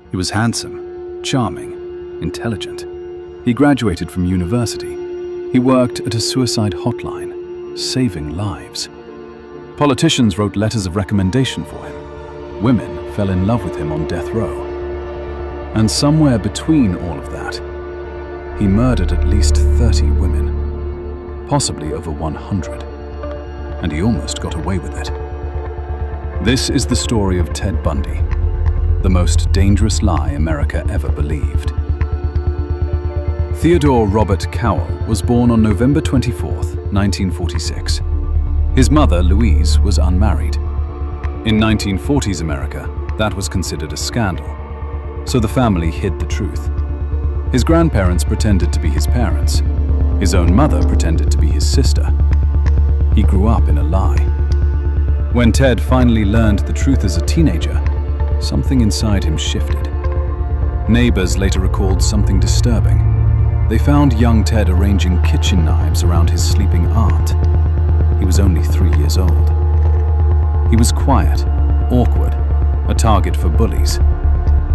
He was handsome, charming, intelligent. He graduated from university. He worked at a suicide hotline, saving lives. Politicians wrote letters of recommendation for him. Women fell in love with him on death row. And somewhere between all of that, he murdered at least 30 women, possibly over 100. And he almost got away with it. This is the story of Ted Bundy, the most dangerous lie America ever believed. Theodore Robert Cowell was born on November 24, 1946. His mother, Louise, was unmarried. In 1940s America, that was considered a scandal, so the family hid the truth. His grandparents pretended to be his parents. His own mother pretended to be his sister. He grew up in a lie. When Ted finally learned the truth as a teenager, something inside him shifted. Neighbors later recalled something disturbing. They found young Ted arranging kitchen knives around his sleeping aunt. He was only 3 years old. He was quiet, awkward, a target for bullies.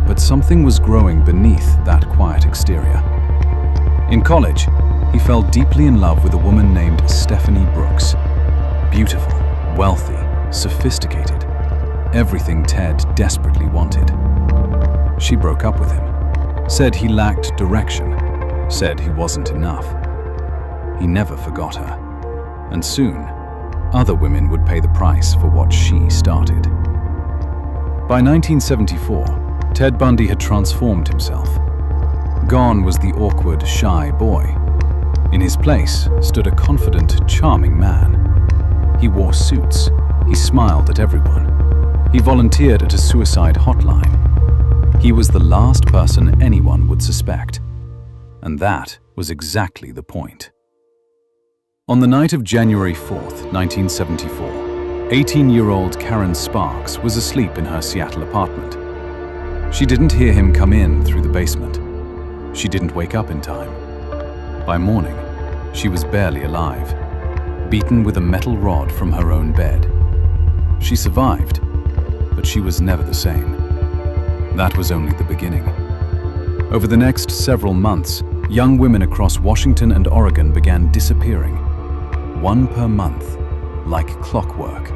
But something was growing beneath that quiet exterior. In college, he fell deeply in love with a woman named Stephanie Brooks. Beautiful, wealthy, sophisticated. Everything Ted desperately wanted. She broke up with him, said he lacked direction, said he wasn't enough. He never forgot her. And soon, other women would pay the price for what she started. By 1974, Ted Bundy had transformed himself. Gone was the awkward, shy boy. In his place stood a confident, charming man. He wore suits. He smiled at everyone. He volunteered at a suicide hotline. He was the last person anyone would suspect. And that was exactly the point. On the night of January 4th, 1974, 18-year-old Karen Sparks was asleep in her Seattle apartment. She didn't hear him come in through the basement. She didn't wake up in time. By morning, she was barely alive, beaten with a metal rod from her own bed. She survived, but she was never the same. That was only the beginning. Over the next several months, young women across Washington and Oregon began disappearing, one per month, like clockwork.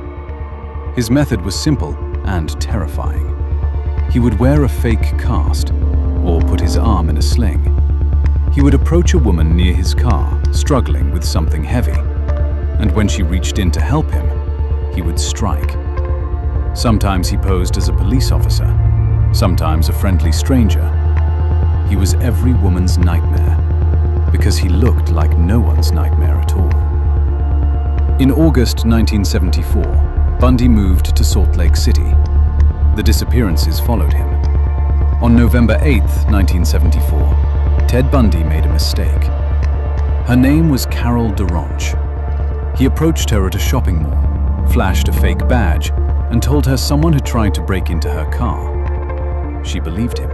His method was simple and terrifying. He would wear a fake cast or put his arm in a sling. He would approach a woman near his car, struggling with something heavy, and when she reached in to help him, he would strike. Sometimes he posed as a police officer, sometimes a friendly stranger. He was every woman's nightmare, because he looked like no one's nightmare at all. In August 1974, Bundy moved to Salt Lake City. The disappearances followed him. On November 8, 1974, Ted Bundy made a mistake. Her name was Carol DeRonch. He approached her at a shopping mall, flashed a fake badge, and told her someone had tried to break into her car. She believed him.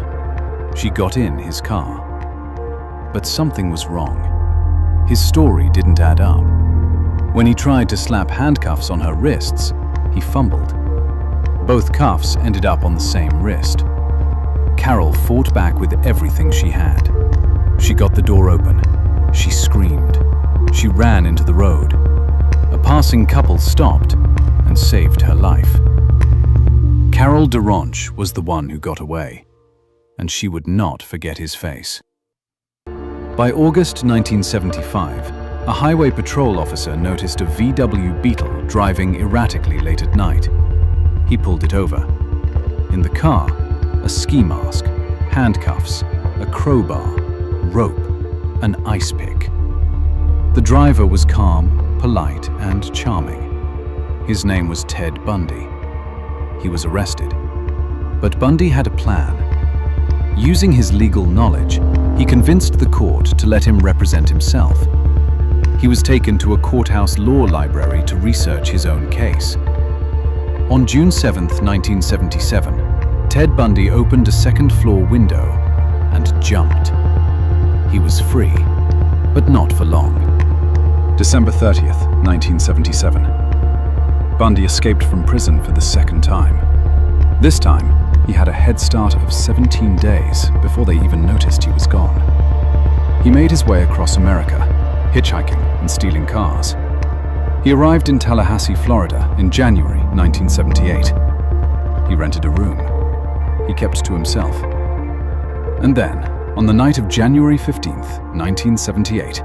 She got in his car. But something was wrong. His story didn't add up. When he tried to slap handcuffs on her wrists, he fumbled. Both cuffs ended up on the same wrist. Carol fought back with everything she had. She got the door open. She screamed. She ran into the road. A passing couple stopped and saved her life. Carol DeRonch was the one who got away, and she would not forget his face. By August 1975, a highway patrol officer noticed a VW Beetle driving erratically late at night. He pulled it over. In the car, a ski mask, handcuffs, a crowbar, rope, an ice pick. The driver was calm, polite, and charming. His name was Ted Bundy. He was arrested. But Bundy had a plan. Using his legal knowledge, he convinced the court to let him represent himself. He was taken to a courthouse law library to research his own case. On June 7, 1977, Ted Bundy opened a second-floor window and jumped. He was free, but not for long. December 30th, 1977. Bundy escaped from prison for the second time. This time, he had a head start of 17 days before they even noticed he was gone. He made his way across America, hitchhiking and stealing cars. He arrived in Tallahassee, Florida in January 1978. He rented a room. He kept to himself. And then, on the night of January 15th, 1978,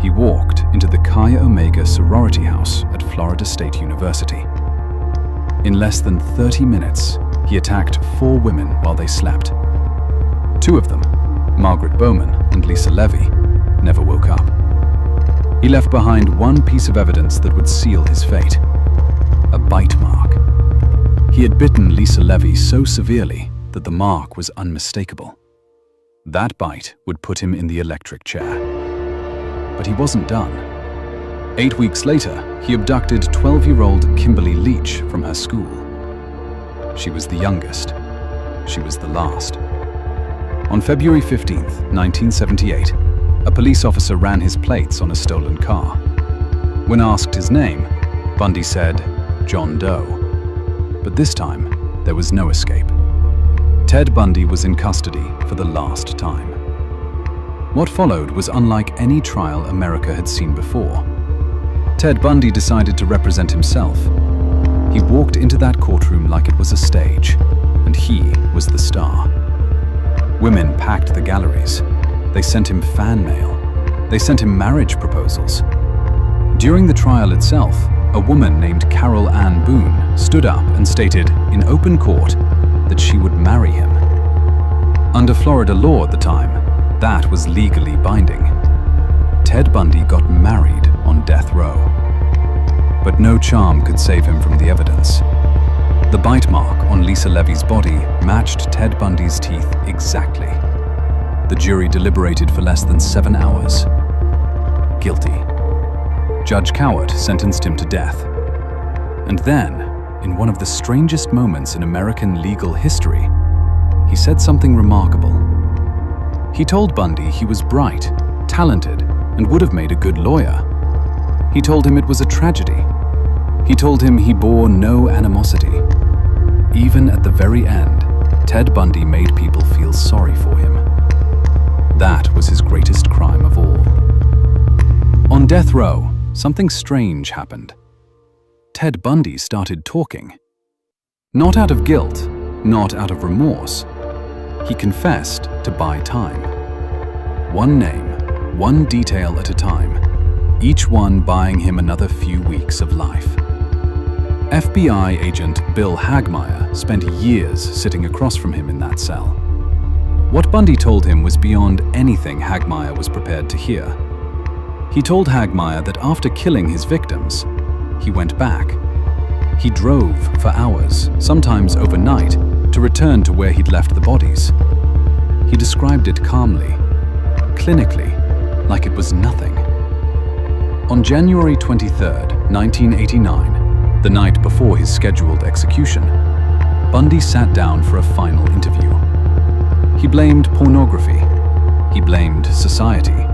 he walked into the Chi Omega sorority house at Florida State University. In less than 30 minutes, he attacked 4 women while they slept. 2 of them, Margaret Bowman and Lisa Levy, never woke up. He left behind one piece of evidence that would seal his fate: a bite mark. He had bitten Lisa Levy so severely that the mark was unmistakable. That bite would put him in the electric chair. But he wasn't done. 8 weeks later, he abducted 12-year-old Kimberly Leach from her school. She was the youngest. She was the last. On February 15th, 1978, a police officer ran his plates on a stolen car. When asked his name, Bundy said, "John Doe." But this time, there was no escape. Ted Bundy was in custody for the last time. What followed was unlike any trial America had seen before. Ted Bundy decided to represent himself. He walked into that courtroom like it was a stage, and he was the star. Women packed the galleries. They sent him fan mail. They sent him marriage proposals. During the trial itself, a woman named Carol Ann Boone stood up and stated in open court that she would marry him. Under Florida law at the time, that was legally binding. Ted Bundy got married on death row. But no charm could save him from the evidence. The bite mark on Lisa Levy's body matched Ted Bundy's teeth exactly. The jury deliberated for less than 7 hours. Guilty. Judge Cowart sentenced him to death. And then, in one of the strangest moments in American legal history, he said something remarkable. He told Bundy he was bright, talented, and would have made a good lawyer. He told him it was a tragedy. He told him he bore no animosity. Even at the very end, Ted Bundy made people feel sorry for him. That was his greatest crime of all. On death row, something strange happened. Ted Bundy started talking. Not out of guilt, not out of remorse. He confessed to buy time. One name, one detail at a time, each one buying him another few weeks of life. FBI agent Bill Hagmaier spent years sitting across from him in that cell. What Bundy told him was beyond anything Hagmaier was prepared to hear. He told Hagmaier that after killing his victims, he went back. He drove for hours, sometimes overnight, to return to where he'd left the bodies. He described it calmly, clinically, like it was nothing. On January 23rd, 1989, the night before his scheduled execution, Bundy sat down for a final interview. He blamed pornography. He blamed society.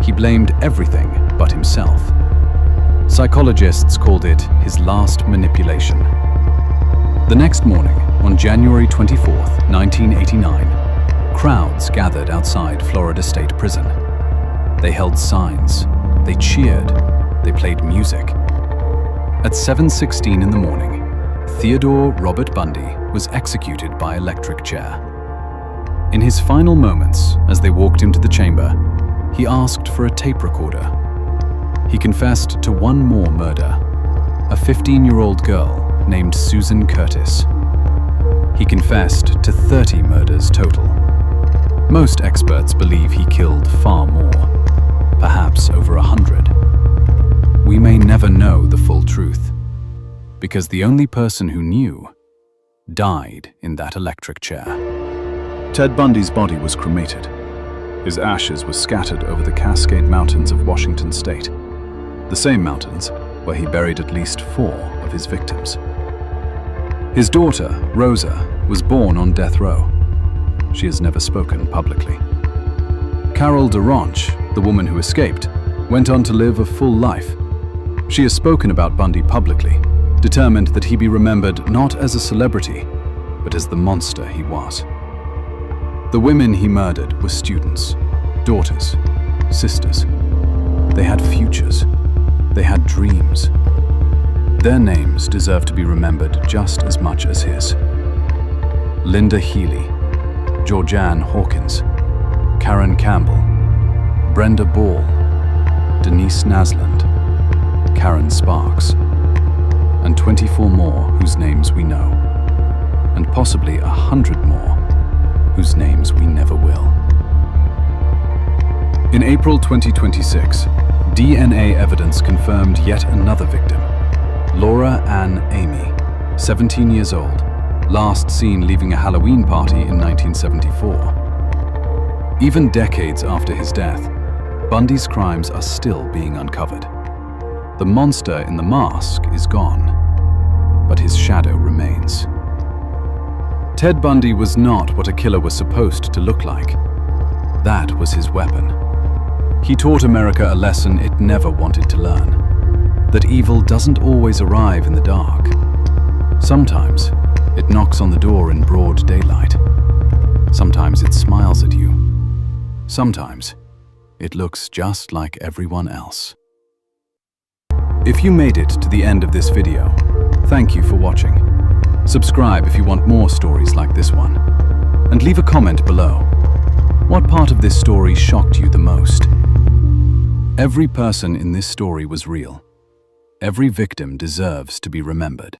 He blamed everything but himself. Psychologists called it his last manipulation. The next morning, on January 24th, 1989, crowds gathered outside Florida State Prison. They held signs, they cheered, they played music. At 7:16 in the morning, Theodore Robert Bundy was executed by electric chair. In his final moments, as they walked him to the chamber, he asked for a tape recorder. He confessed to one more murder, a 15-year-old girl named Susan Curtis. He confessed to 30 murders total. Most experts believe he killed far more, perhaps over 100. We may never know the full truth, because the only person who knew died in that electric chair. Ted Bundy's body was cremated. His ashes were scattered over the Cascade Mountains of Washington State, the same mountains where he buried at least 4 of his victims. His daughter, Rosa, was born on death row. She has never spoken publicly. Carol DeRonch, the woman who escaped, went on to live a full life. She has spoken about Bundy publicly, determined that he be remembered not as a celebrity, but as the monster he was. The women he murdered were students, daughters, sisters. They had futures. They had dreams. Their names deserve to be remembered just as much as his. Linda Healy, Georgianne Hawkins, Karen Campbell, Brenda Ball, Denise Nasland, Karen Sparks, and 24 more whose names we know, and possibly 100 more whose names we never will. In April 2026, DNA evidence confirmed yet another victim, Laura Ann Amy, 17 years old, last seen leaving a Halloween party in 1974. Even decades after his death, Bundy's crimes are still being uncovered. The monster in the mask is gone, but his shadow remains. Ted Bundy was not what a killer was supposed to look like. That was his weapon. He taught America a lesson it never wanted to learn, that evil doesn't always arrive in the dark. Sometimes it knocks on the door in broad daylight. Sometimes it smiles at you. Sometimes it looks just like everyone else. If you made it to the end of this video, thank you for watching. Subscribe if you want more stories like this one. And leave a comment below. What part of this story shocked you the most? Every person in this story was real. Every victim deserves to be remembered.